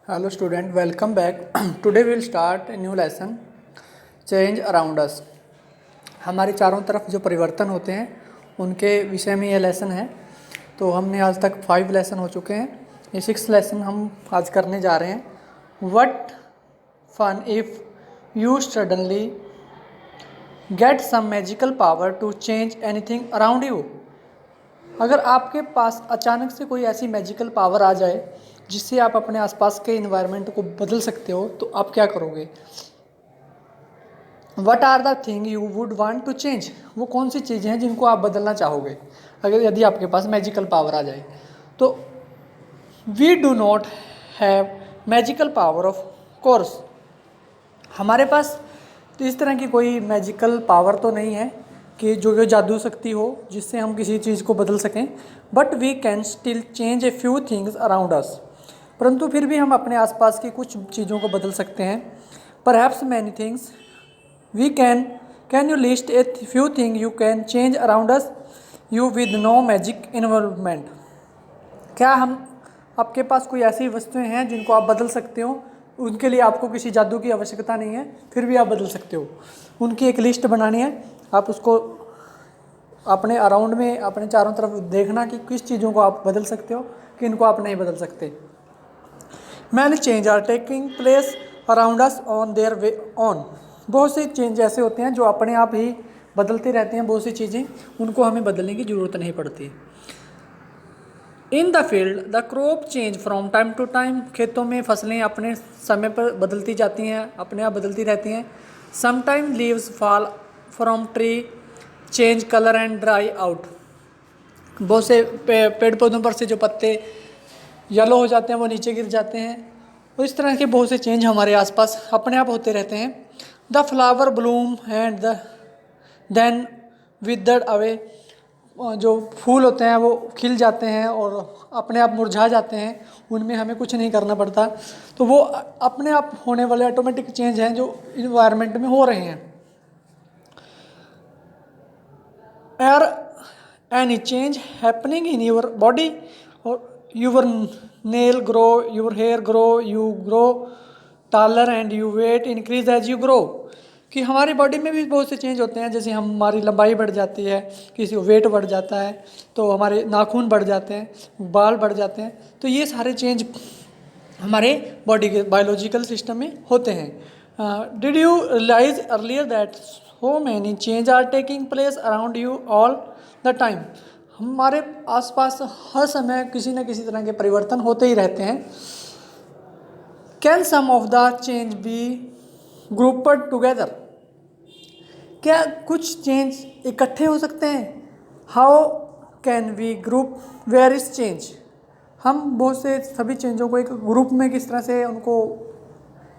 Hello student, welcome back. Today we will start a new lesson, change around us. हमारे चारों तरफ जो परिवर्तन होते हैं उनके विषय में यह लेसन है। तो हमने आज तक 5 लेसन हो चुके हैं, ये 6th लेसन हम आज करने जा रहे हैं। What fun if you suddenly get some magical power to change anything around you. अगर आपके पास अचानक से कोई ऐसी मैजिकल पावर आ जाए जिससे आप अपने आसपास के इन्वायरमेंट को बदल सकते हो, तो आप क्या करोगे? What are the thing you would want to change, वो कौन सी चीज़ें हैं जिनको आप बदलना चाहोगे अगर यदि आपके पास मैजिकल पावर आ जाए? तो we do not have magical power of course, हमारे पास तो इस तरह की कोई मैजिकल पावर तो नहीं है कि जो जादू शक्ति हो जिससे हम किसी चीज़ को बदल सकें। But we can still change a few things around us, परंतु फिर भी हम अपने आसपास की कुछ चीज़ों को बदल सकते हैं। Perhaps many things we can you list a few thing you can change around us you with no magic involvement. क्या हम आपके पास कोई ऐसी वस्तुएं हैं जिनको आप बदल सकते हो, उनके लिए आपको किसी जादू की आवश्यकता नहीं है, फिर भी आप बदल सकते हो। उनकी एक लिस्ट बनानी है, आप उसको अपने अराउंड में अपने चारों तरफ देखना कि किस चीज़ों को आप बदल सकते हो, किन को आप नहीं बदल सकते। Many change are taking place around us on their way on, बहुत से चेंज ऐसे होते हैं जो अपने आप ही बदलते रहते हैं। बहुत सी चीज़ें उनको हमें बदलने की ज़रूरत नहीं पड़ती। In the field the crop change from time to time, खेतों में फसलें अपने समय पर बदलती जाती हैं, अपने आप बदलती रहती हैं। Sometime leaves fall from tree change colour and dry out, बहुत से पेड़ पौधों पर से जो पत्ते येलो हो जाते हैं वो नीचे गिर जाते हैं। तो इस तरह के बहुत से चेंज हमारे आसपास अपने आप होते रहते हैं। The flower bloom and then withered away, जो फूल होते हैं वो खिल जाते हैं और अपने आप मुरझा जाते हैं, उनमें हमें कुछ नहीं करना पड़ता। तो वो अपने आप होने वाले ऑटोमेटिक चेंज हैं जो इन्वायरमेंट में हो रहे हैं। Are any change happening in your body और your nail grow, your hair grow, you grow taller and you weight increase as you grow, कि हमारी बॉडी में भी बहुत से चेंज होते हैं। जैसे हमारी लंबाई बढ़ जाती है, किसी को वेट बढ़ जाता है, तो हमारे नाखून बढ़ जाते हैं, बाल बढ़ जाते हैं। तो ये सारे चेंज हमारे बॉडी के बायोलॉजिकल सिस्टम में होते हैं। Did you realise earlier that so many change are taking place around you all the time, हमारे आसपास हर समय किसी न किसी तरह के परिवर्तन होते ही रहते हैं। Can some of the change be grouped together, क्या कुछ चेंज इकट्ठे हो सकते हैं? How can we group where is change, हम बहुत से सभी चेंजों को एक ग्रुप में किस तरह से उनको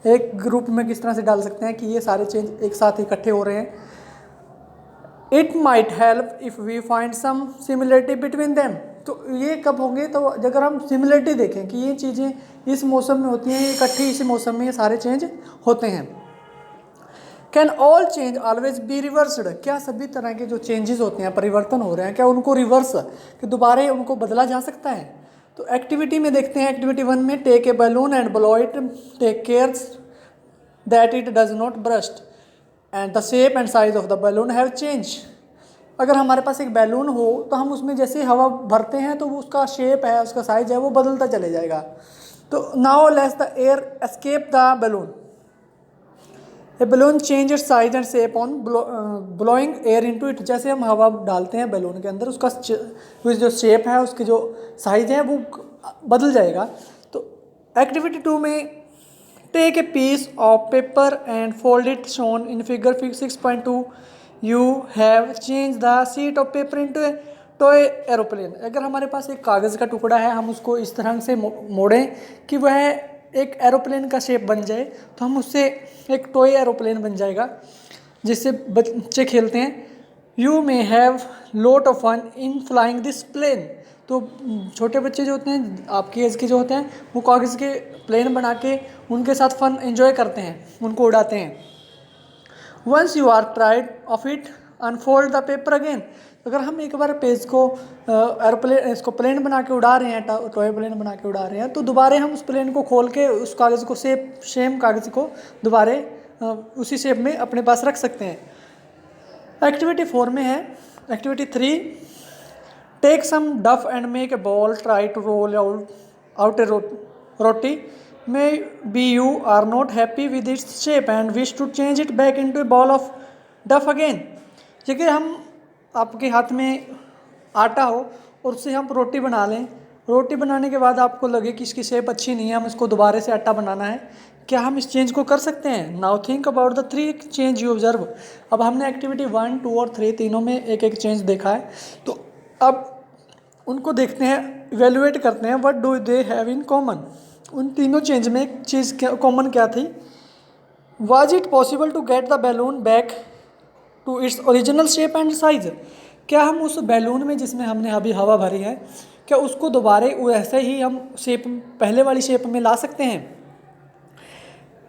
एक ग्रुप में किस तरह से डाल सकते हैं कि ये सारे चेंज एक साथ इकट्ठे हो रहे हैं। It might help if we find some similarity between them, तो ये कब होंगे? तो अगर हम सिमिलरिटी देखें कि ये चीज़ें इस मौसम में होती हैं, इकट्ठी इसी मौसम में ये सारे चेंज होते हैं। Can all change always be reversed, क्या सभी तरह के जो चेंजेस होते हैं, परिवर्तन हो रहे हैं, क्या उनको रिवर्स कि दोबारा उनको बदला जा सकता है? तो एक्टिविटी में देखते हैं, एक्टिविटी 1 में take a balloon and blow it, take care that it does not burst and the shape and size of the balloon have change. अगर हमारे पास एक बैलून हो तो हम उसमें जैसे हवा भरते हैं तो वो उसका शेप है, उसका साइज है, वो बदलता चले जाएगा। तो now let's the air escape the balloon, A balloon change it's size and shape on blowing air into it, जैसे हम हवा डालते हैं बैलून के अंदर उसका जो शेप है, उसकी जो साइज है वो बदल जाएगा। तो एक्टिविटी 2 में take a piece of paper and fold it shown in figure 6.2 you have change the sheet of paper into a toy aeroplane. अगर हमारे पास एक कागज़ का टुकड़ा है, हम उसको इस तरह से मोड़ें कि वह एक एरोप्लेन का शेप बन जाए, तो हम उससे एक टॉय एरोप्लेन बन जाएगा जिससे बच्चे खेलते हैं। You may have lot of fun in flying this plane, तो छोटे बच्चे जो होते हैं आपकी एज के जो होते हैं वो कागज़ के प्लेन बना के उनके साथ फन एंजॉय करते हैं, उनको उड़ाते हैं। Once you are pride of it unfold the paper again, अगर हम एक बार पेज को एरोप्लेन इसको प्लेन बना के उड़ा रहे हैं, टॉय प्लेन बना के उड़ा रहे हैं, तो दोबारा हम उस प्लेन को खोल के उस कागज़ को सेम कागज़ को दोबारा उसी शेप में अपने पास रख सकते हैं। एक्टिविटी 4 में है, activity 3, take some dough and make a ball, try to roll out a roti, may be you are not happy with its shape and wish to change it back into a ball of dough again. देखिए, हम आपके हाथ में आटा हो और उससे हम रोटी बना लें, रोटी बनाने के बाद आपको लगे कि इसकी शेप अच्छी नहीं है, हम इसको दोबारा से आटा बनाना है, क्या हम इस चेंज को कर सकते हैं? Now think about the 3 change you observe. अब हमने एक्टिविटी 1, 2 और 3 तीनों में एक एक चेंज देखा है, तो अब उनको देखते हैं, इवेल्युएट करते हैं, what do they have in common. उन तीनों चेंज में एक चीज़ कॉमन क्या थी? Was it possible to get the balloon back to its original shape and size. क्या हम उस बैलून में जिसमें हमने अभी हवा भरी है, क्या उसको दोबारा वैसे ही हम शेप पहले वाली शेप में ला सकते हैं?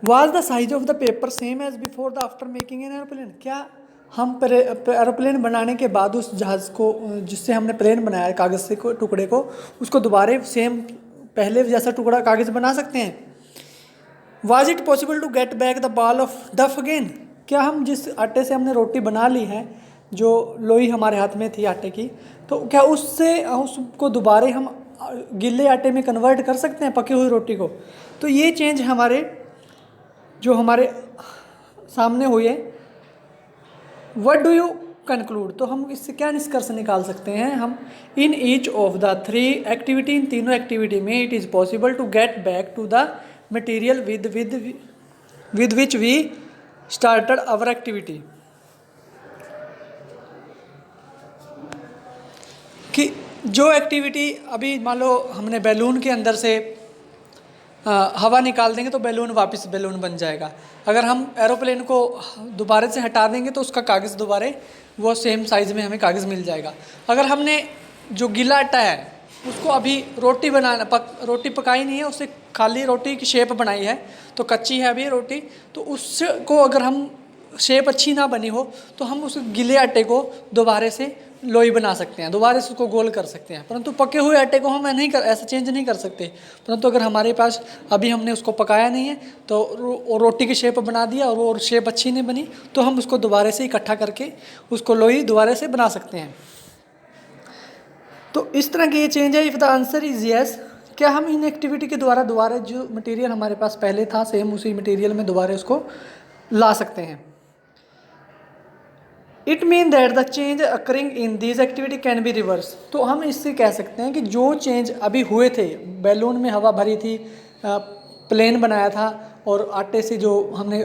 Was the size of the paper same as before the after making an aeroplane. क्या हम एरोप्लेन बनाने के बाद उस जहाज़ को जिससे हमने प्लेन बनाया कागज़ से टुकड़े को, उसको दोबारा सेम पहले जैसा टुकड़ा कागज़ बना सकते हैं? Was it possible to get back the ball of dough again. क्या हम जिस आटे से हमने रोटी बना ली है, जो लोई हमारे हाथ में थी आटे की, तो क्या उसको दोबारा हम गीले आटे में कन्वर्ट कर सकते हैं, पकी हुई रोटी को? तो ये चेंज जो हमारे सामने हुई है। What do you conclude. तो हम इससे क्या निष्कर्ष निकाल सकते हैं? हम in each of the 3 activity, इन तीनों एक्टिविटी में it is possible to get back to the material with which we started our activity. कि जो एक्टिविटी अभी मान लो हमने बैलून के अंदर से हवा निकाल देंगे तो बैलून वापस बैलून बन जाएगा। अगर हम एरोप्लेन को दोबारा से हटा देंगे तो उसका कागज़ दोबारा वो सेम साइज़ में हमें कागज़ मिल जाएगा। अगर हमने जो गीला आटा है उसको अभी रोटी पकाई नहीं है, उससे खाली रोटी की शेप बनाई है, तो कच्ची है अभी रोटी, तो उसको अगर हम शेप अच्छी ना बनी हो तो हम उस गीले आटे को दोबारा से लोई बना सकते हैं, दोबारा से उसको गोल कर सकते हैं। परंतु पके हुए आटे को हम ऐसा चेंज नहीं कर सकते। परंतु अगर हमारे पास अभी हमने उसको पकाया नहीं है तो रोटी की शेप बना दिया और वो शेप अच्छी नहीं बनी, तो हम उसको दोबारा से इकट्ठा करके उसको लोई दोबारा से बना सकते हैं। तो इस तरह की ये चेंज है। If the answer is yes, क्या हम इन एक्टिविटी के द्वारा दोबारा जो मटेरियल हमारे पास पहले था सेम उसी मटेरियल में दोबारा उसको ला सकते हैं? It mean that the change occurring in this activity can be reverse. तो हम इससे कह सकते हैं कि जो चेंज अभी हुए थे, बैलून में हवा भरी थी, प्लेन बनाया था और आटे से जो हमने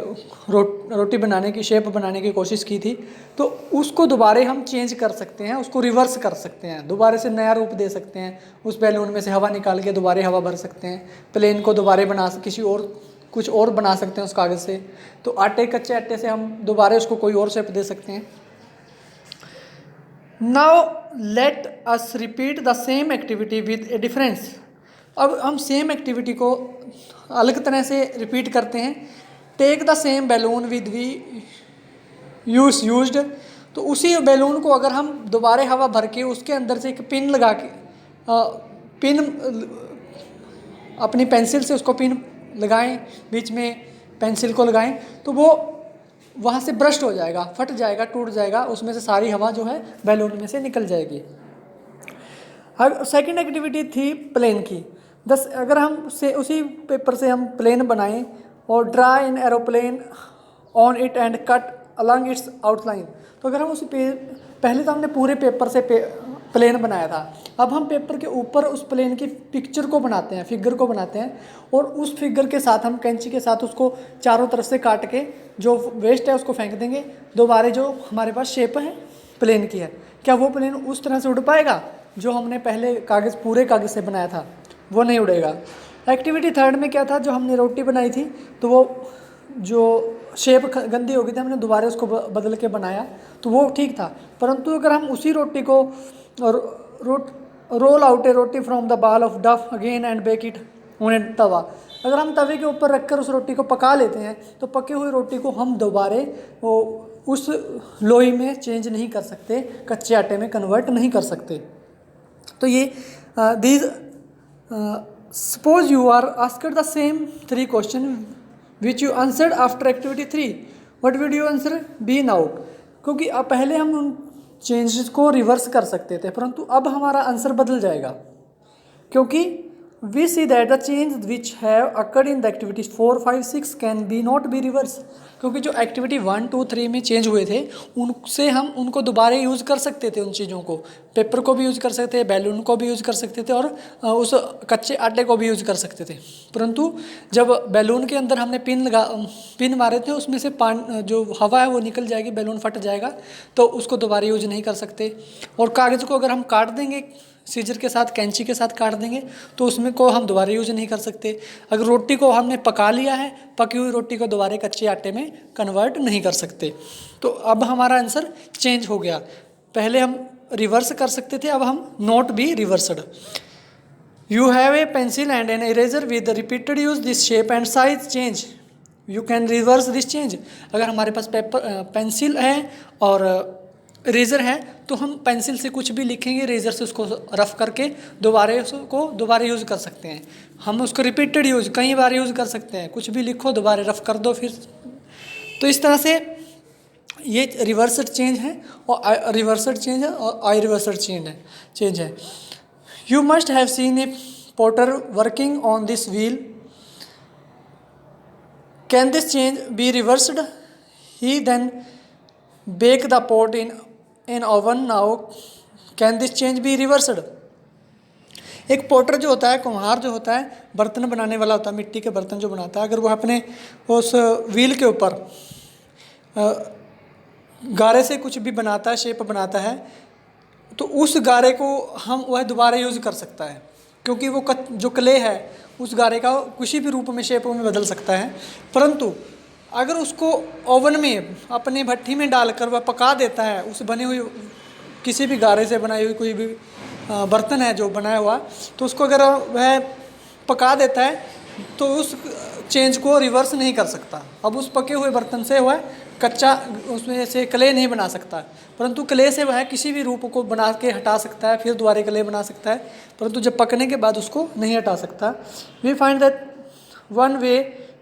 रोटी बनाने की शेप बनाने की कोशिश की थी, तो उसको दोबारा हम चेंज कर सकते हैं, उसको रिवर्स कर सकते हैं, दोबारा से नया रूप दे सकते हैं। उस बैलून में से हवा निकाल के दोबारा हवा भर सकते हैं, प्लेन को दोबारा कुछ और बना सकते हैं उस कागज़ से। तो कच्चे आटे से हम दोबारा उसको कोई और शेप दे सकते हैं। Now let us repeat the same activity with A difference. अब हम सेम एक्टिविटी को अलग तरह से रिपीट करते हैं। Take the same balloon with we used. तो उसी बैलून को अगर हम दोबारा हवा भर के उसके अंदर से एक पिन लगा के अपनी पेंसिल से उसको पिन लगाएं, बीच में पेंसिल को लगाएं, तो वो वहाँ से ब्रस्ट हो जाएगा, फट जाएगा, टूट जाएगा, उसमें से सारी हवा जो है बैलून में से निकल जाएगी। अब सेकंड एक्टिविटी थी प्लेन की। अगर हम उसी पेपर से हम प्लेन बनाएं और draw in aeroplane on it and cut along its outline. तो अगर हम पहले तो हमने पूरे पेपर से प्लेन बनाया था, अब हम पेपर के ऊपर उस प्लेन की पिक्चर को बनाते हैं, फिगर को बनाते हैं, और उस फिगर के साथ हम कैंची के साथ उसको चारों तरफ से काट के जो वेस्ट है उसको फेंक देंगे। दोबारा जो हमारे पास शेप है प्लेन की है, क्या वो प्लेन उस तरह से उड़ पाएगा जो हमने पहले पूरे कागज़ से बनाया था? वो नहीं उड़ेगा। एक्टिविटी थर्ड में क्या था? जो हमने रोटी बनाई थी तो वो जो शेप गंदी हो गई थी, हमने दोबारा उसको बदल के बनाया तो वो ठीक था। परंतु अगर हम उसी रोटी को roll out a roti from the ball of dough again and bake it on a tawa, अगर हम तवे के ऊपर रखकर उस रोटी को पका लेते हैं तो पकी हुई रोटी को हम दोबारा वो उस लोई में चेंज नहीं कर सकते, कच्चे आटे में कन्वर्ट नहीं कर सकते। तो ये these suppose you are asked the same 3 question which you answered after activity 3, what would you answer? Be in out. क्योंकि अब पहले हम उन चेंजेस को रिवर्स कर सकते थे, परंतु अब हमारा आंसर बदल जाएगा, क्योंकि we see that the change which have occurred in the activities 4, 5, 6 can be not be reverse. क्योंकि जो एक्टिविटी 1, 2, 3 में चेंज हुए थे उनसे हम उनको दोबारा यूज़ कर सकते थे। उन चीज़ों को, पेपर को भी यूज़ कर सकते थे, बैलून को भी यूज़ कर सकते थे, और उस कच्चे आटे को भी यूज़ कर सकते थे। परंतु जब बैलून के अंदर हमने पिन मारे थे, उसमें से जो हवा है वो निकल जाएगी, बैलून फट जाएगा, तो उसको दोबारा यूज नहीं कर सकते। और कागज़ को अगर हम काट देंगे सीजर के साथ, कैंची के साथ काट देंगे, तो उसमें को हम दोबारा यूज नहीं कर सकते। अगर रोटी को हमने पका लिया है, पकी हुई रोटी को दोबारा कच्चे आटे में कन्वर्ट नहीं कर सकते। तो अब हमारा आंसर चेंज हो गया। पहले हम रिवर्स कर सकते थे, अब हम not be reversed. You have a pencil and an eraser with repeated use this shape and size change, you can reverse this change. अगर हमारे पास पेंसिल है और इरेजर है, तो हम पेंसिल से कुछ भी लिखेंगे, इरेजर से उसको रफ करके दोबारा यूज़ कर सकते हैं। हम उसको रिपीटेड यूज़ कई बार यूज़ कर सकते हैं। कुछ भी लिखो, दोबारा रफ कर दो फिर। तो इस तरह से ये रिवर्सड चेंज है, और रिवर्सड चेंज है और आई रिवर्सड चेंज है। You must have seen a potter working on this wheel, can this change be reversed? He then bake the pot in oven, now can this change be reversed? एक potter जो होता है, कुम्हार जो होता है, बर्तन बनाने वाला होता है, मिट्टी के बर्तन जो बनाता है, अगर वो अपने उस व्हील के ऊपर गारे से कुछ भी बनाता है, शेप बनाता है, तो उस गारे को वह दोबारा यूज़ कर सकता है, क्योंकि वो जो क्ले है उस गारे का किसी भी रूप में, शेप में बदल सकता है। परंतु अगर उसको ओवन में, अपने भट्ठी में डालकर वह पका देता है, उस बने हुई किसी भी गारे से बनाई हुई कोई भी बर्तन है जो बनाया हुआ, तो उसको अगर वह पका देता है तो उस चेंज को रिवर्स नहीं कर सकता। अब उस पके हुए बर्तन से वह कच्चा, उसमें से क्ले नहीं बना सकता, परंतु क्ले से वह किसी भी रूप को बना के हटा सकता है, फिर दोबारा क्ले बना सकता है, परंतु जब पकने के बाद उसको नहीं हटा सकता। We find that one way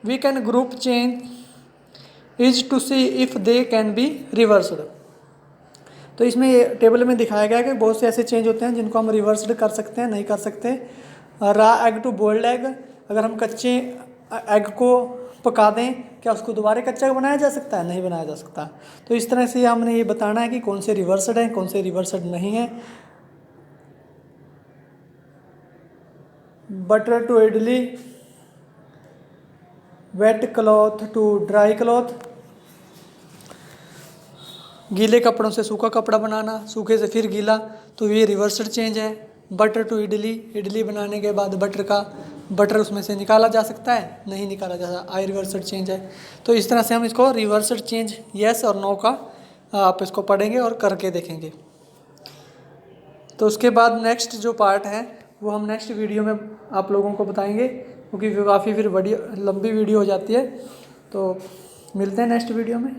we can group change is to see if they can be reversed. तो इसमें ये टेबल में दिखाया गया है कि बहुत से ऐसे चेंज होते हैं जिनको हम रिवर्सड कर सकते हैं, नहीं कर सकते। रा एग टू बॉइल्ड एग, अगर हम कच्चे एग को पका दें, क्या उसको दोबारा कच्चा बनाया जा सकता है? नहीं बनाया जा सकता। तो इस तरह से हमने ये बताना है कि कौन से रिवर्सड हैं, कौन से रिवर्सड नहीं हैं। Butter to idli, wet cloth to dry cloth, गीले कपड़ों से सूखा कपड़ा बनाना, सूखे से फिर गीला, तो ये रिवर्सड चेंज है। बटर टू इडली, इडली बनाने के बाद बटर उसमें से निकाला जा सकता है? नहीं निकाला जा सकता, आई रिवर्सड चेंज है। तो इस तरह से हम इसको रिवर्सड चेंज येस और नो का आप इसको पढ़ेंगे और करके देखेंगे। तो उसके बाद नेक्स्ट जो पार्ट है वो हम नेक्स्ट वीडियो में आप लोगों को बताएंगे, क्योंकि काफ़ी फिर बड़ी लंबी वीडियो हो जाती है। तो मिलते हैं नेक्स्ट वीडियो में।